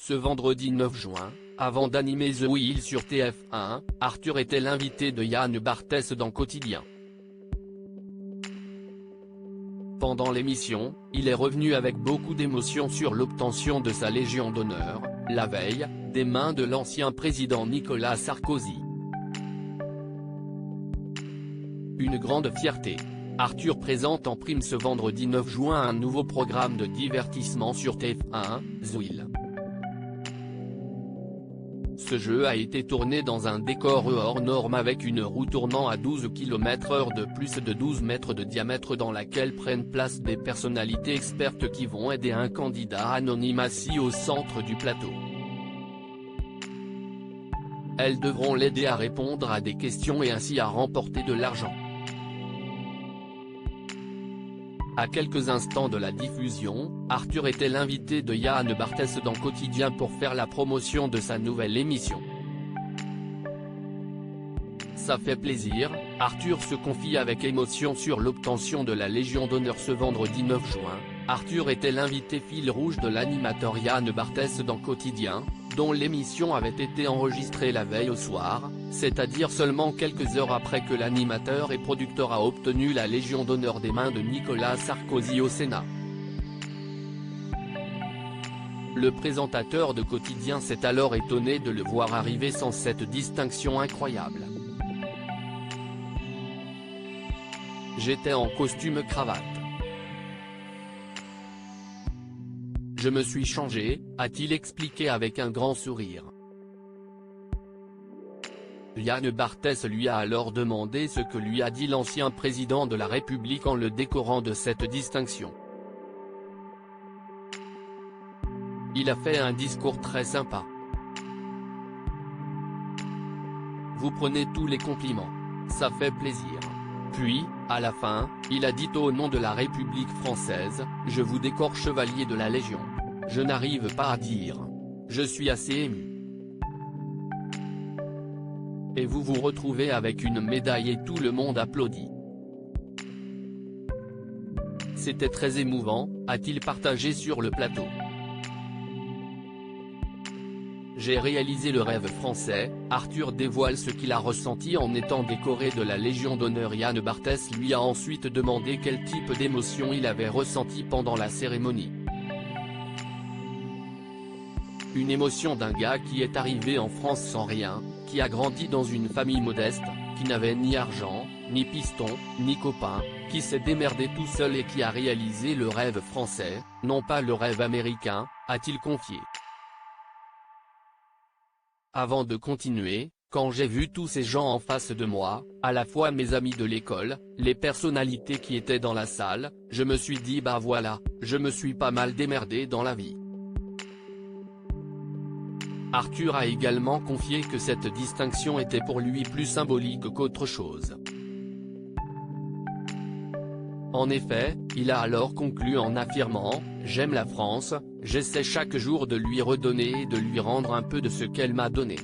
Ce vendredi 9 juin, avant d'animer The Wheel sur TF1, Arthur était l'invité de Yann Barthès dans Quotidien. Pendant l'émission, il est revenu avec beaucoup d'émotion sur l'obtention de sa Légion d'honneur, la veille, des mains de l'ancien président Nicolas Sarkozy. Une grande fierté. Arthur présente en prime ce vendredi 9 juin un nouveau programme de divertissement sur TF1, The Wheel. Ce jeu a été tourné dans un décor hors norme avec une roue tournant à 12 km/h de plus de 12 mètres de diamètre dans laquelle prennent place des personnalités expertes qui vont aider un candidat anonyme assis au centre du plateau. Elles devront l'aider à répondre à des questions et ainsi à remporter de l'argent. À quelques instants de la diffusion, Arthur était l'invité de Yann Barthès dans Quotidien pour faire la promotion de sa nouvelle émission. Ça fait plaisir, Arthur se confie avec émotion sur l'obtention de la Légion d'honneur ce vendredi 9 juin. Arthur était l'invité fil rouge de l'animateur Yann Barthès dans Quotidien, dont l'émission avait été enregistrée la veille au soir, c'est-à-dire seulement quelques heures après que l'animateur et producteur a obtenu la Légion d'honneur des mains de Nicolas Sarkozy au Sénat. Le présentateur de Quotidien s'est alors étonné de le voir arriver sans cette distinction incroyable. J'étais en costume cravate. Je me suis changé, a-t-il expliqué avec un grand sourire. Yann Barthès lui a alors demandé ce que lui a dit l'ancien président de la République en le décorant de cette distinction. Il a fait un discours très sympa. Vous prenez tous les compliments. Ça fait plaisir. Puis, à la fin, il a dit au nom de la République française, je vous décore chevalier de la Légion. Je n'arrive pas à dire. Je suis assez ému. Et vous vous retrouvez avec une médaille et tout le monde applaudit. C'était très émouvant, a-t-il partagé sur le plateau. J'ai réalisé le rêve français, Arthur dévoile ce qu'il a ressenti en étant décoré de la Légion d'honneur. Yann Barthès lui a ensuite demandé quel type d'émotion il avait ressenti pendant la cérémonie. Une émotion d'un gars qui est arrivé en France sans rien, qui a grandi dans une famille modeste, qui n'avait ni argent, ni piston, ni copain, qui s'est démerdé tout seul et qui a réalisé le rêve français, non pas le rêve américain, a-t-il confié. Avant de continuer, quand j'ai vu tous ces gens en face de moi, à la fois mes amis de l'école, les personnalités qui étaient dans la salle, je me suis dit bah voilà, je me suis pas mal démerdé dans la vie. Arthur a également confié que cette distinction était pour lui plus symbolique qu'autre chose. En effet, il a alors conclu en affirmant « J'aime la France, j'essaie chaque jour de lui redonner et de lui rendre un peu de ce qu'elle m'a donné ».